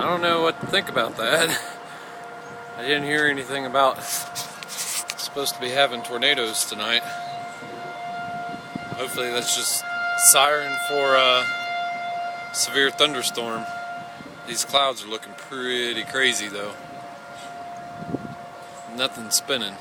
don't know what to think about that. I didn't hear anything about supposed to be having tornadoes tonight. Hopefully that's just siren for a severe thunderstorm. These clouds are looking pretty crazy though. Nothing's spinning.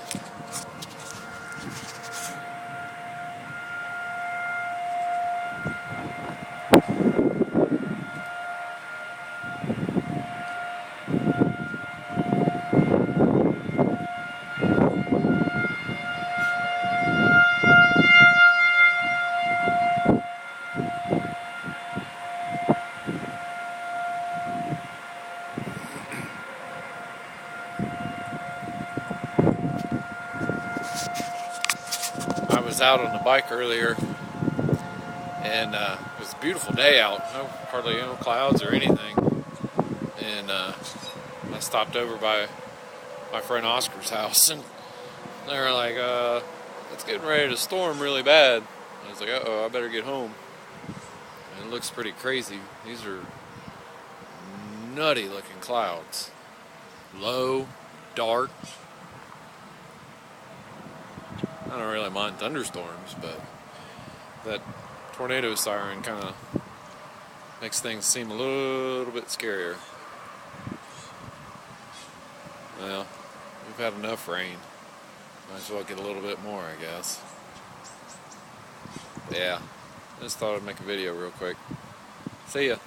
I was out on the bike earlier, and it was a beautiful day out. Hardly no clouds or anything. And I stopped over by my friend Oscar's house, and they were like, "It's getting ready to storm really bad." I was like, "Uh-oh, I better get home." And it looks pretty crazy. These are nutty looking clouds. Low, dark. I don't really mind thunderstorms, but that tornado siren kind of makes things seem a little bit scarier. Well, we've had enough rain. Might as well get a little bit more, I guess. Yeah, just thought I'd make a video real quick. See ya.